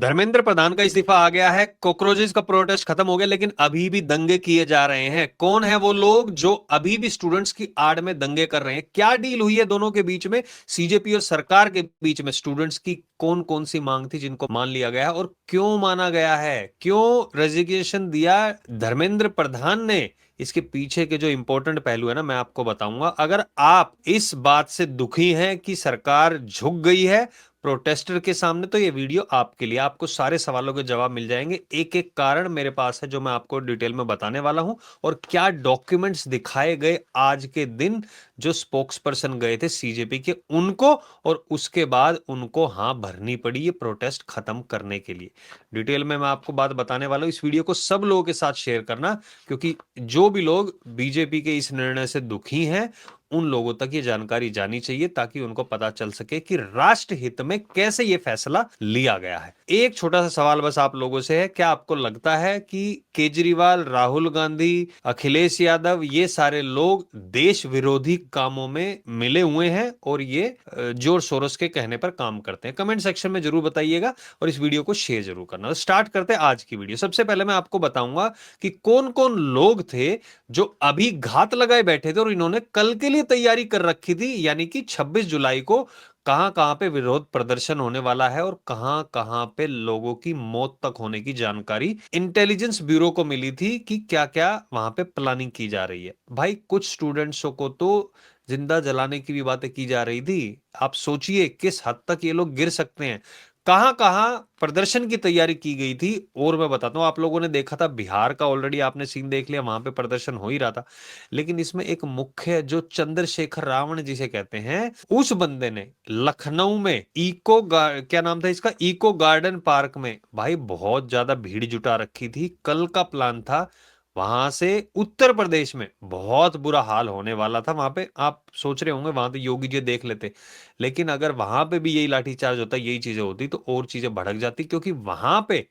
धर्मेंद्र प्रधान का इस्तीफा आ गया है। कॉकरोचेस का प्रोटेस्ट खत्म हो गया, लेकिन अभी भी दंगे किए जा रहे हैं। कौन है वो लोग जो अभी भी स्टूडेंट्स की आड़ में दंगे कर रहे हैं? क्या डील हुई है दोनों के बीच में, सीजेपी और सरकार के बीच में? स्टूडेंट्स की कौन कौन सी मांग थी जिनको मान लिया गया है, और क्यों माना गया है? क्यों रेजिग्नेशन दिया धर्मेंद्र प्रधान ने? इसके पीछे के जो इंपॉर्टेंट पहलू है ना, मैं आपको बताऊंगा। अगर आप इस बात से दुखी हैं कि सरकार झुक गई है प्रोटेस्टर के सामने, तो ये वीडियो आपके लिए। आपको सारे सवालों के जवाब मिल जाएंगे। एक एक कारण मेरे पास है जो मैं आपको डिटेल में बताने वाला हूं, और क्या डॉक्यूमेंट्स दिखाए गए आज के दिन जो स्पोक्स पर्सन गए थे सीजेपी के उनको, और उसके बाद उनको हाँ भरनी पड़ी ये प्रोटेस्ट खत्म करने के लिए। डिटेल में मैं आपको बात बताने वाला हूं। इस वीडियो को सब लोगों के साथ शेयर करना, क्योंकि जो भी लोग बीजेपी के इस निर्णय से दुखी हैं उन लोगों तक ये जानकारी जानी चाहिए, ताकि उनको पता चल सके कि राष्ट्र हित में कैसे ये फैसला लिया गया है। एक छोटा सा सवाल बस आप लोगों से है, क्या आपको लगता है कि केजरीवाल, राहुल गांधी, अखिलेश यादव, ये सारे लोग देश विरोधी कामों में मिले हुए हैं और ये जोर सोरोस के कहने पर काम करते हैं? कमेंट सेक्शन में जरूर बताइएगा, और इस वीडियो को शेयर जरूर करना। तो स्टार्ट करते हैं आज की वीडियो। सबसे पहले मैं आपको बताऊंगा कि कौन कौन लोग थे जो अभी घात लगाए बैठे थे और इन्होंने कल के लिए तैयारी कर रखी थी, यानी कि 26 जुलाई को कहां कहां पे विरोध प्रदर्शन होने वाला है और कहां कहां पे लोगों की मौत तक होने की जानकारी इंटेलिजेंस ब्यूरो को मिली थी कि क्या क्या वहां पे प्लानिंग की जा रही है। भाई कुछ स्टूडेंट्सों को तो जिंदा जलाने की भी बातें की जा रही थी। आप सोचिए किस हद तक ये लोग गिर सकते हैं। कहां कहां प्रदर्शन की तैयारी की गई थी, और मैं बताता हूं। आप लोगों ने देखा था बिहार का, ऑलरेडी आपने सीन देख लिया, वहां पे प्रदर्शन हो ही रहा था। लेकिन इसमें एक मुख्य जो चंद्रशेखर रावण जिसे कहते हैं, उस बंदे ने लखनऊ में क्या नाम था इसका, इको गार्डन पार्क में भाई बहुत ज्यादा भीड़ जुटा रखी थी। कल का प्लान था वहां से उत्तर प्रदेश में बहुत बुरा हाल होने वाला था। वहां पे आप सोच रहे होंगे वहां तो योगी जी देख लेते, लेकिन अगर वहां पे भी यही लाठीचार्ज होता, यही चीजें होती, तो और चीजें भड़क जाती। क्योंकि वहां पे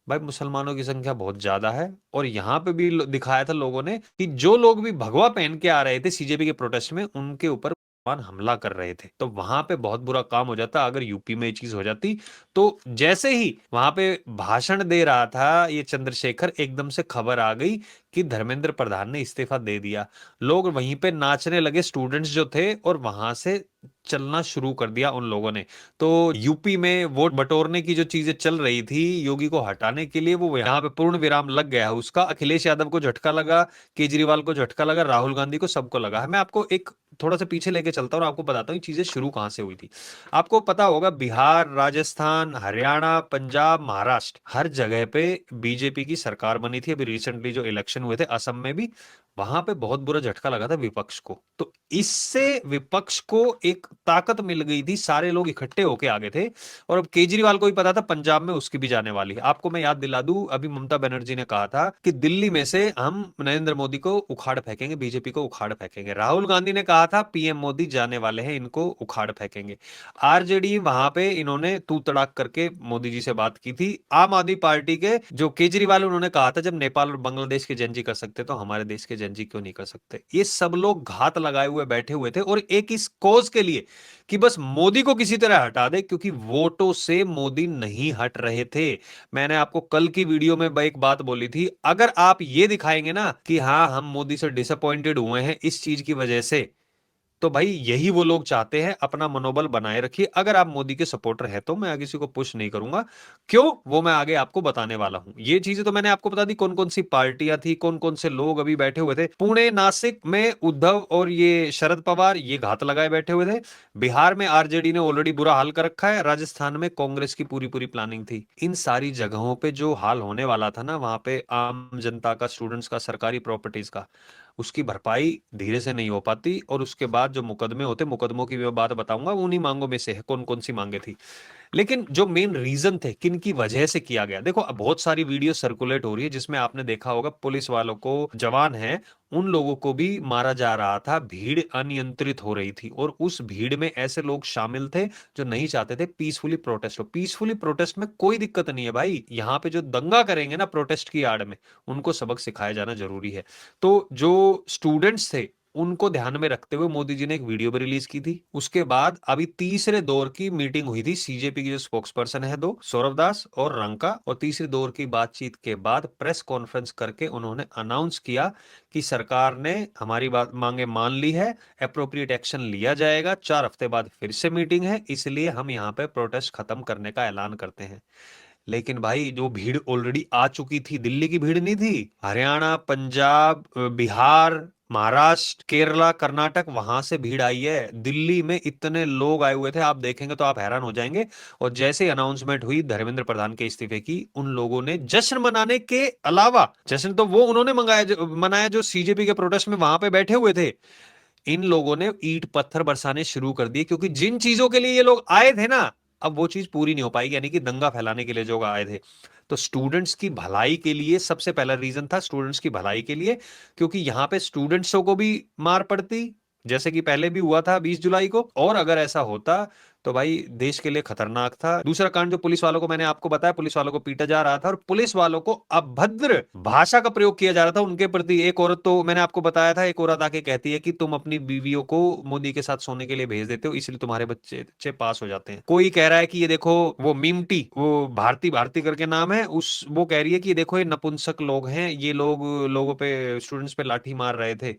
भाई मुसलमानों की संख्या बहुत ज्यादा है, और यहां पे भी दिखाया था लोगों ने कि जो लोग भी भगवा पहन के आ रहे थे सीजेपी के प्रोटेस्ट में, उनके ऊपर मुसलमान हमला कर रहे थे। तो वहां पे बहुत बुरा काम हो जाता अगर यूपी में ये चीज हो जाती। तो जैसे ही वहां पे भाषण दे रहा था ये चंद्रशेखर, एकदम से खबर आ गई कि धर्मेंद्र प्रधान ने इस्तीफा दे दिया। लोग वहीं पे नाचने लगे, स्टूडेंट्स जो थे, और वहां से चलना शुरू कर दिया उन लोगों ने। तो यूपी में वोट बटोरने की जो चीजें चल रही थी योगी को हटाने के लिए, वो यहाँ पे पूर्ण विराम लग गया है उसका। अखिलेश यादव को झटका लगा, केजरीवाल को झटका लगा, राहुल गांधी को, सबको लगा है। मैं आपको एक थोड़ा सा पीछे लेके चलता हूँ और आपको बताता हूँ चीजें शुरू कहां से हुई थी। आपको पता होगा बिहार, राजस्थान, हरियाणा, पंजाब, महाराष्ट्र, हर जगह पे बीजेपी की सरकार बनी थी। अभी रिसेंटली जो इलेक्शन हुए थे असम में भी, वहां पे बहुत बुरा झटका लगा था विपक्ष को। तो इससे विपक्ष को एक ताकत मिल गई थी, सारे लोग इकट्ठे होके आ गए थे। और अब केजरीवाल को भी पता था पंजाब में उसकी भी जाने वाली है। आपको मैं याद दिला दूं, अभी ममता बनर्जी ने कहा था कि दिल्ली में से हम नरेंद्र मोदी को उखाड़ फेंकेंगे, बीजेपी को उखाड़ फेंकेंगे। राहुल गांधी ने कहा था पीएम मोदी जाने वाले हैं, इनको उखाड़ फेंकेंगे। आरजेडी वहां पे इन्होंने तू तड़ाक करके मोदी जी से बात की थी। आम आदमी पार्टी के जो केजरीवाल, उन्होंने कहा था जब नेपाल और बांग्लादेश के जनजी कर सकते तो हमारे देश के जनजी क्यों नहीं कर सकते। ये सब लोग घात लगाए हुए बैठे हुए थे, और एक इस कॉज के लिए कि बस मोदी को किसी तरह हटा दे, क्योंकि वोटों से मोदी नहीं हट रहे थे। मैंने आपको कल की वीडियो में एक बात बोली थी, अगर आप ये दिखाएंगे ना कि हाँ हम मोदी से डिसअपॉइंटेड हुए हैं इस चीज की वजह से, तो भाई यही वो लोग चाहते हैं। अपना मनोबल बनाए रखिए। अगर आप मोदी के सपोर्टर हैं तो मैं किसी को पुश नहीं करूंगा, क्यों, वो मैं आगे आपको बताने वाला हूं। ये चीजें तो मैंने आपको बता दी, कौन कौन सी पार्टियां थी, कौन कौन से लोग अभी बैठे हुए थे। पुणे, नासिक में उद्धव और ये शरद पवार ये घात लगाए बैठे हुए थे। बिहार में आरजेडी ने ऑलरेडी बुरा हाल कर रखा है। राजस्थान में कांग्रेस की पूरी पूरी प्लानिंग थी। इन सारी जगहों पे जो हाल होने वाला था ना, वहां पे आम जनता का, स्टूडेंट्स का, सरकारी प्रॉपर्टीज का, उसकी भरपाई धीरे से नहीं हो पाती। और उसके बाद जो मुकदमे होते, मुकदमों की मैं बात बताऊंगा, उन्हीं मांगों में से है कौन कौन सी मांगे थी। लेकिन जो मेन रीजन थे किन की वजह से किया गया, देखो अब बहुत सारी वीडियो सर्कुलेट हो रही है जिसमें आपने देखा होगा पुलिस वालों को, जवान है उन लोगों को भी मारा जा रहा था। भीड़ अनियंत्रित हो रही थी, और उस भीड़ में ऐसे लोग शामिल थे जो नहीं चाहते थे पीसफुली प्रोटेस्ट हो। पीसफुली प्रोटेस्ट में कोई दिक्कत नहीं है भाई, यहाँ पे जो दंगा करेंगे ना प्रोटेस्ट की आड़ में, उनको सबक सिखाया जाना जरूरी है। तो जो स्टूडेंट्स थे उनको ध्यान में रखते हुए मोदी जी ने एक वीडियो भी रिलीज की थी। उसके बाद अभी तीसरे दौर की मीटिंग हुई थी, सीजेपी की जो स्पोक्स पर्सन है दो, सौरभ दास और रंका, और तीसरे दौर की बातचीत के बाद प्रेस कॉन्फ्रेंस करके उन्होंने अनाउंस किया कि सरकार ने हमारी बात मांगे मान ली है, अप्रोप्रिएट एक्शन लिया जाएगा, 4 हफ्ते बाद फिर से मीटिंग है, इसलिए हम यहाँ पे प्रोटेस्ट खत्म करने का ऐलान करते हैं। लेकिन भाई जो भीड़ ऑलरेडी आ चुकी थी, दिल्ली की भीड़ नहीं थी, हरियाणा, पंजाब, बिहार, महाराष्ट्र, केरला, कर्नाटक, वहां से भीड़ आई है। दिल्ली में इतने लोग आए हुए थे, आप देखेंगे तो आप हैरान हो जाएंगे। और जैसे अनाउंसमेंट हुई धर्मेंद्र प्रधान के इस्तीफे की, उन लोगों ने जश्न मनाने के अलावा, जश्न तो वो उन्होंने मनाया जो सीजेपी के प्रोटेस्ट में वहां पे बैठे हुए थे, इन लोगों ने ईंट पत्थर बरसाने शुरू कर दिए, क्योंकि जिन चीजों के लिए ये लोग आए थे ना, अब वो चीज पूरी नहीं हो पाएगी, यानी कि दंगा फैलाने के लिए जो आए थे। तो स्टूडेंट्स की भलाई के लिए सबसे पहला रीजन था, स्टूडेंट्स की भलाई के लिए, क्योंकि यहां पे स्टूडेंट्सों को भी मार पड़ती, जैसे कि पहले भी हुआ था 20 जुलाई को, और अगर ऐसा होता तो भाई देश के लिए खतरनाक था। दूसरा कांड जो पुलिस वालों को, मैंने आपको बताया, पुलिस वालों को पीटा जा रहा था और पुलिस वालों को अभद्र भाषा का प्रयोग किया जा रहा था उनके प्रति। एक औरत, तो मैंने आपको बताया था, एक औरत आके कहती है कि तुम अपनी बीवियों को मोदी के साथ सोने के लिए भेज देते हो, इसलिए तुम्हारे बच्चे बच्चे पास हो जाते हैं। कोई कह रहा है कि ये देखो, वो मिमटी, वो भारती भारती करके नाम है उस, वो कह रही है कि ये देखो ये नपुंसक लोग हैं, ये लोग लोगों पे, स्टूडेंट्स पे लाठी मार रहे थे।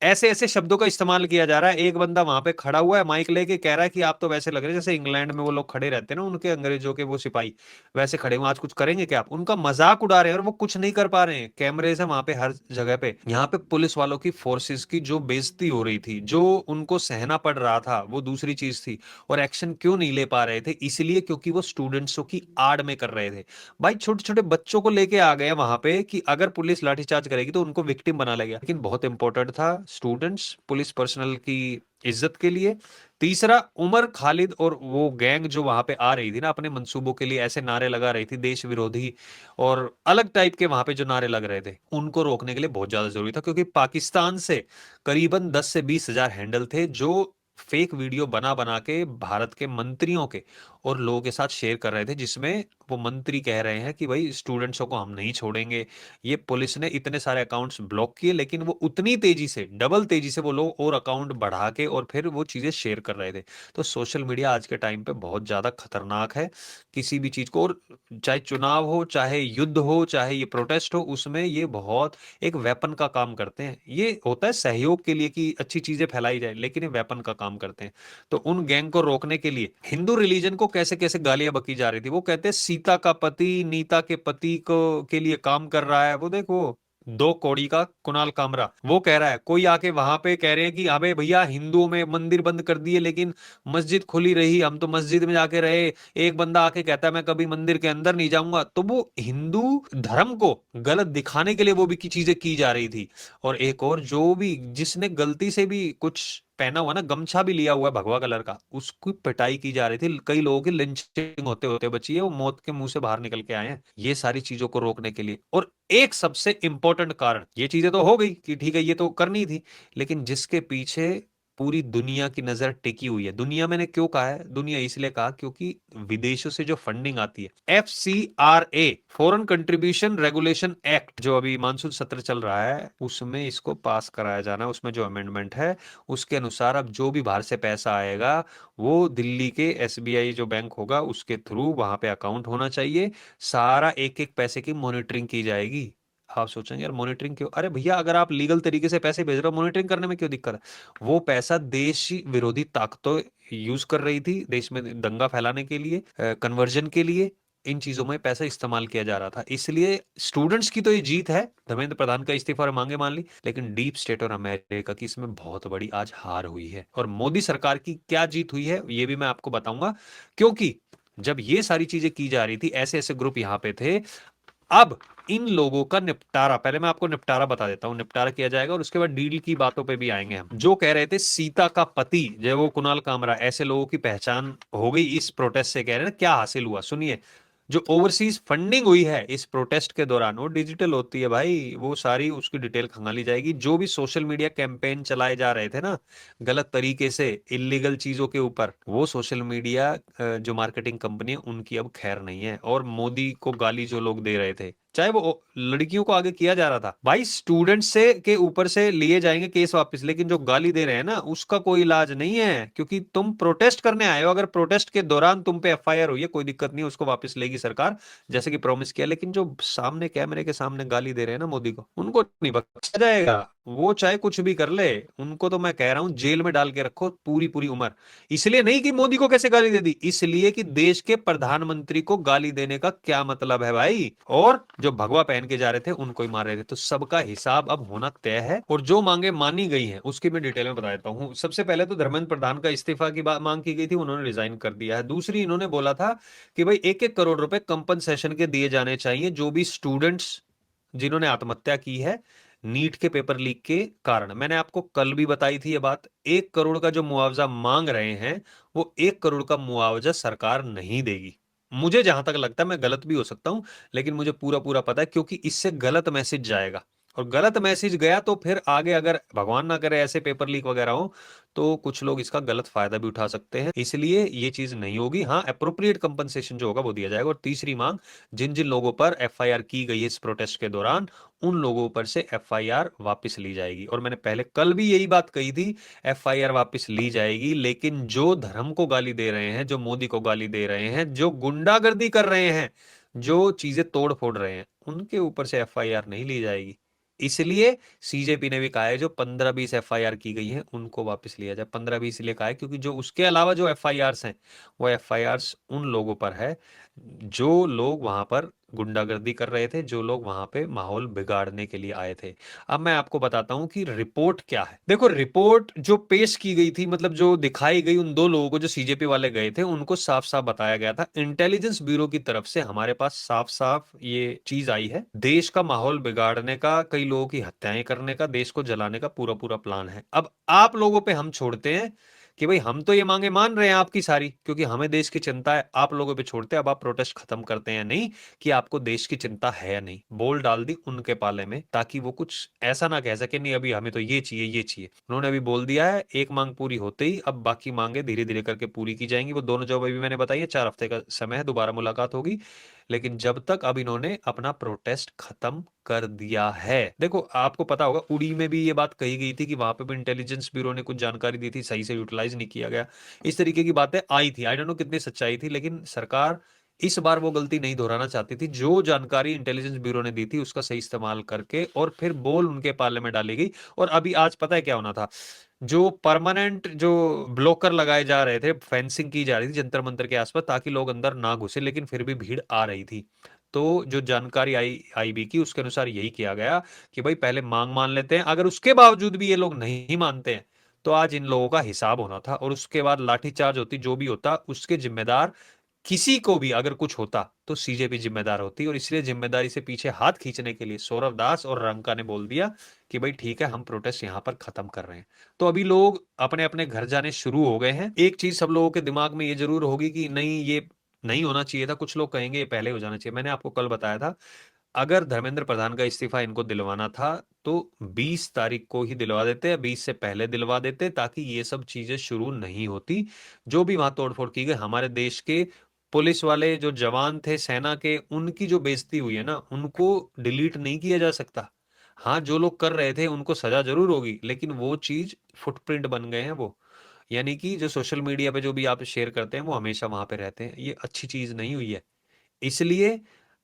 ऐसे ऐसे शब्दों का इस्तेमाल किया जा रहा है। एक बंदा वहां पे खड़ा हुआ है माइक लेके, कह रहा है कि आप तो वैसे लग रहे हैं जैसे इंग्लैंड में वो लोग खड़े रहते हैं ना, उनके अंग्रेजों के वो सिपाही, वैसे खड़े हुए, आज कुछ करेंगे क्या आप? उनका मजाक उड़ा रहे हैं और वो कुछ नहीं कर पा रहे हैं। कैमरे से वहां पे हर जगह पे, यहाँ पे पुलिस वालों की, फोर्सेस की जो बेइज्जती हो रही थी, जो उनको सहना पड़ रहा था, वो दूसरी चीज थी। और एक्शन क्यों नहीं ले पा रहे थे? इसलिए क्योंकि वो स्टूडेंट्सों की आड़ में कर रहे थे। भाई छोटे छोटे बच्चों को लेके आ गए वहां पे कि अगर पुलिस लाठीचार्ज करेगी तो उनको विक्टिम बना लेगा। लेकिन बहुत इंपॉर्टेंट था स्टूडेंट्स, पुलिस पर्सनल की इज्जत के लिए। तीसरा, उमर खालिद और वो गैंग जो वहां पे आ रही थी ना, अपने मंसूबों के लिए ऐसे नारे लगा रही थी, देश विरोधी और अलग टाइप के वहां पे जो नारे लग रहे थे, उनको रोकने के लिए बहुत ज्यादा जरूरी था, क्योंकि पाकिस्तान से करीबन 10 से 20 हजार हैंडल थे जो फेक वीडियो बना बना के भारत के मंत्रियों के और लोगों के साथ शेयर कर रहे थे, जिसमें वो मंत्री कह रहे हैं कि भाई स्टूडेंट्सों को हम नहीं छोड़ेंगे। ये पुलिस ने इतने सारे अकाउंट्स ब्लॉक किए, लेकिन वो उतनी तेजी से, डबल तेजी से वो लोग और अकाउंट बढ़ा के और फिर वो चीजें शेयर कर रहे थे। तो सोशल मीडिया आज के टाइम पे बहुत ज्यादा खतरनाक है। किसी भी चीज को, और चाहे चुनाव हो, चाहे युद्ध हो, चाहे ये प्रोटेस्ट हो, उसमें ये बहुत एक वेपन का काम करते हैं। ये होता है सहयोग के लिए कि अच्छी चीजें फैलाई जाए, लेकिन ये वेपन का काम करते हैं। तो उन गैंग को रोकने के लिए हिंदू रिलीजन को कैसे कैसे गालियां बकी जा रही थी। वो कहते हैं सीता का पति नीता के पति को के लिए काम कर रहा है। वो देखो, 2 कौड़ी का कुणाल कामरा, वो कह रहा है, कोई आके वहां पे कह रहे हैं कि अबे भैया हिंदुओं में मंदिर बंद कर दिए लेकिन मस्जिद खुली रही, हम तो मस्जिद में जाके रहे। एक बंदा आके कहता है मैं कभी मंदिर के अंदर नहीं जाऊंगा। तो वो हिंदू धर्म को गलत दिखाने के लिए वो भी की चीजें की जा रही थी। और एक और, जो भी जिसने गलती से भी कुछ पहना हुआ ना, गमछा भी लिया हुआ है भगवा कलर का, उसकी पिटाई की जा रही थी। कई लोगों की लिंचिंग होते होते बची है, वो मौत के मुंह से बाहर निकल के आए हैं, ये सारी चीजों को रोकने के लिए। और एक सबसे इंपॉर्टेंट कारण, ये चीजें तो हो गई कि ठीक है ये तो करनी थी, लेकिन जिसके पीछे पूरी दुनिया की नजर टिकी हुई है। दुनिया, मैंने क्यों कहा है दुनिया, इसलिए कहा क्योंकि विदेशों से जो फंडिंग आती है, FCRA, foreign contribution regulation act, जो अभी मानसून सत्र चल रहा है उसमें इसको पास कराया जाना है। उसमें जो अमेंडमेंट है उसके अनुसार अब जो भी बाहर से पैसा आएगा वो दिल्ली के SBI जो बैंक होगा उसके थ्रू वहां पे अकाउंट होना चाहिए। सारा एक एक पैसे की मॉनिटरिंग की जाएगी। आप सोचेंगे यार मॉनिटरिंग क्यों? अरे भैया, अगर आप लीगल तरीके से पैसे भेज रहे हो, मॉनिटरिंग करने में क्यों दिक्कत है? वो पैसा देश विरोधी ताकतों यूज कर रही थी देश में दंगा फैलाने के लिए, कन्वर्जन के लिए, इन चीजों में पैसा इस्तेमाल किया जा रहा था। इसलिए स्टूडेंट्स की तो ये जीत है, धर्मेंद्र प्रधान का इस्तीफा और मांगे मान ली, लेकिन डीप स्टेट और अमेरिका की इसमें बहुत बड़ी आज हार हुई है। और मोदी सरकार की क्या जीत हुई है ये भी मैं आपको बताऊंगा, क्योंकि जब ये सारी चीजें की जा रही थी, ऐसे ऐसे ग्रुप यहां पे थे। अब इन लोगों का निपटारा, पहले मैं आपको निपटारा बता देता हूं, निपटारा किया जाएगा और उसके बाद डील की बातों पे भी आएंगे हम। जो कह रहे थे सीता का पति, जो वो कुणाल कामरा, ऐसे लोगों की पहचान हो गई इस प्रोटेस्ट से। कह रहे हैं क्या हासिल हुआ, सुनिए। जो ओवरसीज फंडिंग हुई है इस प्रोटेस्ट के दौरान, वो डिजिटल होती है भाई, वो सारी उसकी डिटेल खंगाली जाएगी। जो भी सोशल मीडिया कैंपेन चलाए जा रहे थे ना गलत तरीके से, इलीगल चीजों के ऊपर, वो सोशल मीडिया जो मार्केटिंग कंपनी है उनकी अब खैर नहीं है। और मोदी को गाली जो लोग दे रहे थे, चाहे वो लड़कियों को आगे किया जा रहा था। भाई स्टूडेंट से के ऊपर से लिए जाएंगे केस वापस, लेकिन जो गाली दे रहे हैं ना उसका कोई इलाज नहीं है, क्योंकि तुम प्रोटेस्ट करने आए हो। अगर प्रोटेस्ट के दौरान तुम पे एफआईआर हुई है, कोई दिक्कत नहीं है, उसको वापस लेगी सरकार जैसे कि प्रॉमिस किया। लेकिन जो सामने कैमरे के सामने गाली दे रहे हैं ना मोदी को, उनको नहीं बख्शा जाएगा। वो चाहे कुछ भी कर ले, उनको तो मैं कह रहा हूं जेल में डाल के रखो पूरी पूरी उम्र। इसलिए नहीं कि मोदी को कैसे गाली दे दी, इसलिए कि देश के प्रधानमंत्री को गाली देने का क्या मतलब है भाई। और जो भगवा पहन के जा रहे थे उनको ही मार रहे थे। तो सबका हिसाब अब होना तय है, और जो मांगे मानी गई हैं उसकी मैं डिटेल में बता देता हूं। सबसे पहले तो धर्मेंद्र प्रधान का इस्तीफा की बात मांग की गई थी, उन्होंने रिजाइन कर दिया है। दूसरी, इन्होंने बोला था कि भाई 1-1 करोड़ रुपए कंपनसेशन के दिए जाने चाहिए जो भी स्टूडेंट्स जिन्होंने आत्महत्या की है नीट के पेपर लीक के कारण। मैंने आपको कल भी बताई थी ये बात। 1 करोड़ का जो मुआवजा मांग रहे हैं, वो 1 करोड़ का मुआवजा सरकार नहीं देगी। मुझे जहां तक लगता है, मैं गलत भी हो सकता हूं, लेकिन मुझे पूरा पूरा पता है, क्योंकि इससे गलत मैसेज जाएगा। और गलत मैसेज गया तो फिर आगे अगर भगवान ना करे ऐसे पेपर लीक वगैरह हो, तो कुछ लोग इसका गलत फायदा भी उठा सकते हैं। इसलिए ये चीज नहीं होगी। हाँ, अप्रोप्रिएट कंपनसेशन जो होगा वो दिया जाएगा। और तीसरी मांग, जिन जिन लोगों पर एफआईआर की गई है इस प्रोटेस्ट के दौरान, उन लोगों पर से एफआईआर वापस ली जाएगी। और मैंने पहले कल भी यही बात कही थी, एफआईआर वापस ली जाएगी। लेकिन जो धर्म को गाली दे रहे हैं, जो मोदी को गाली दे रहे हैं, जो गुंडागर्दी कर रहे हैं, जो चीजें तोड़ फोड़ रहे हैं, उनके ऊपर से एफआईआर नहीं ली जाएगी। इसलिए सीजेपी ने भी कहा है जो 15-20 एफआईआर की गई हैं उनको वापस लिया जाए। 15-20 इसलिए कहा है क्योंकि जो उसके अलावा जो एफआईआर्स हैं, वो एफआईआर्स उन लोगों पर है जो लोग वहां पर गुंडागर्दी कर रहे थे, जो लोग वहां पे माहौल बिगाड़ने के लिए आए थे। अब मैं आपको बताता हूं कि रिपोर्ट क्या है। देखो, रिपोर्ट जो पेश की गई थी, मतलब जो दिखाई गई उन दो लोगों को जो सीजेपी वाले गए थे, उनको साफ साफ बताया गया था इंटेलिजेंस ब्यूरो की तरफ से हमारे पास साफ साफ ये चीज आई है, देश का माहौल बिगाड़ने का, कई लोगों की हत्याएं करने का, देश को जलाने का पूरा पूरा प्लान है। अब आप लोगों पे हम छोड़ते हैं कि भाई हम तो ये मांगे मान रहे हैं आपकी सारी, क्योंकि हमें देश की चिंता है, आप लोगों पे छोड़ते हैं अब आप प्रोटेस्ट खत्म करते हैं नहीं, कि आपको देश की चिंता है या नहीं। बोल डाल दी उनके पाले में, ताकि वो कुछ ऐसा ना कह सके नहीं अभी हमें तो ये चाहिए ये चाहिए। उन्होंने अभी बोल दिया है एक मांग पूरी होते ही अब बाकी मांगे धीरे धीरे करके पूरी की जाएंगी। वो दोनों जो अभी मैंने बताई है, 4 हफ्ते का समय है, दोबारा मुलाकात होगी। लेकिन जब तक अब इन्होंने अपना प्रोटेस्ट खत्म कर दिया है। देखो, आपको पता होगा उड़ी में भी ये बात कही गई थी कि वहां पे भी इंटेलिजेंस ब्यूरो ने कुछ जानकारी दी थी, सही से यूटिलाइज नहीं किया गया। इस तरीके की बातें आई थी, आई डोंट नो कितनी सच्चाई थी, लेकिन सरकार इस बार वो गलती नहीं दोहराना चाहती थी। जो जानकारी इंटेलिजेंस ब्यूरो ने दी थी उसका सही इस्तेमाल करके और फिर बोल उनके पाले में डाली गई। और अभी आज पता है क्या होना था, जो परमानेंट जो ब्लॉकर लगाए जा रहे थे, फेंसिंग की जा रही थी जंतर मंतर के आसपास ताकि लोग अंदर ना घुसे, लेकिन फिर भी भीड़ आ रही थी। तो जो जानकारी आई आईबी की, उसके अनुसार यही किया गया कि भाई पहले मांग मान लेते हैं, अगर उसके बावजूद भी ये लोग नहीं मानते हैं तो आज इन लोगों का हिसाब होना था, और उसके बाद लाठीचार्ज होती, जो भी होता उसके जिम्मेदार, किसी को भी अगर कुछ होता तो सीजेपी जिम्मेदार होती। और इसलिए जिम्मेदारी से पीछे हाथ खींचने के लिए सौरव दास और रंका ने बोल दिया कि भाई ठीक है, हम प्रोटेस्ट यहां पर खत्म कर रहे हैं। तो अभी लोग अपने अपने घर जाने शुरू हो गए हैं। एक चीज सब लोगों के दिमाग में ये जरूर होगी कि नहीं, ये नहीं होना चाहिए था। कुछ लोग कहेंगे ये पहले हो जाना चाहिए। मैंने आपको कल बताया था, अगर धर्मेंद्र प्रधान का इस्तीफा इनको दिलवाना था तो 20 तारीख को ही दिलवा देते, या 20 से पहले दिलवा देते, ताकि ये सब चीजें शुरू नहीं होती। जो भी वहां तोड़फोड़ की गई, हमारे देश के पुलिस वाले जो जवान थे सेना के, उनकी जो बेइज्जती हुई है ना, उनको डिलीट नहीं किया जा सकता। हाँ, जो लोग कर रहे थे उनको सजा जरूर होगी, लेकिन वो चीज फुटप्रिंट बन गए हैं वो, यानी कि जो सोशल मीडिया पे जो भी आप शेयर करते हैं वो हमेशा वहां पे रहते हैं। ये अच्छी चीज नहीं हुई है। इसलिए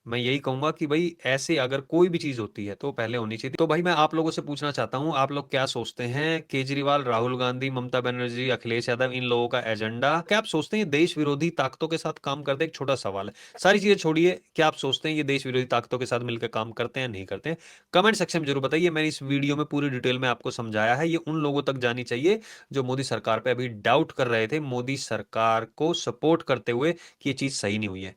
मैं यही कहूंगा कि भाई ऐसे अगर कोई भी चीज होती है तो पहले होनी चाहिए। तो भाई मैं आप लोगों से पूछना चाहता हूं, आप लोग क्या सोचते हैं, केजरीवाल, राहुल गांधी, ममता बनर्जी, अखिलेश यादव, इन लोगों का एजेंडा क्या आप सोचते हैं ये देश विरोधी ताकतों के साथ काम करते हैं? एक छोटा सवाल है, सारी चीजें छोड़िए, क्या आप सोचते हैं ये देश विरोधी ताकतों के साथ मिलकर काम करते हैं नहीं करते हैं? कमेंट सेक्शन में जरूर बताइए। मैंने इस वीडियो में पूरी डिटेल में आपको समझाया है, ये उन लोगों तक जानी चाहिए जो मोदी सरकार पे अभी डाउट कर रहे थे, मोदी सरकार को सपोर्ट करते हुए कि ये चीज सही नहीं हुई है।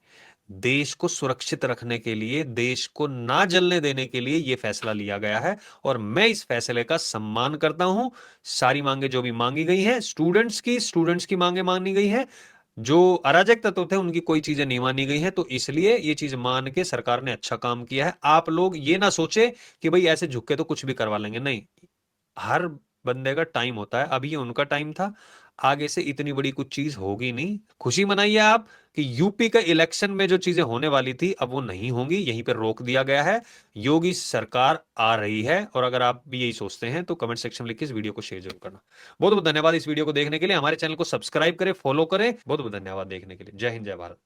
देश को सुरक्षित रखने के लिए, देश को ना जलने देने के लिए यह फैसला लिया गया है, और मैं इस फैसले का सम्मान करता हूं। सारी मांगे जो भी मांगी गई हैं, स्टूडेंट्स की मांगे मानी गई हैं, जो अराजक तत्व थे उनकी कोई चीजें नहीं मानी गई हैं। तो इसलिए ये चीज मान के सरकार ने अच्छा काम किया है। आप लोग ये ना सोचे कि भाई ऐसे झुक के तो कुछ भी करवा लेंगे, नहीं। हर बंदे का टाइम होता है, अभी ये उनका टाइम था, आगे से इतनी बड़ी कुछ चीज होगी नहीं। खुशी मनाइए आप कि यूपी का इलेक्शन में जो चीजें होने वाली थी अब वो नहीं होंगी, यहीं पर रोक दिया गया है। योगी सरकार आ रही है। और अगर आप भी यही सोचते हैं तो कमेंट सेक्शन में लिख के इस वीडियो को शेयर जरूर करना। बहुत बहुत धन्यवाद इस वीडियो को देखने के लिए। हमारे चैनल को सब्सक्राइब करें, फॉलो करें। बहुत बहुत धन्यवाद देखने के लिए। जय हिंद, जय भारत।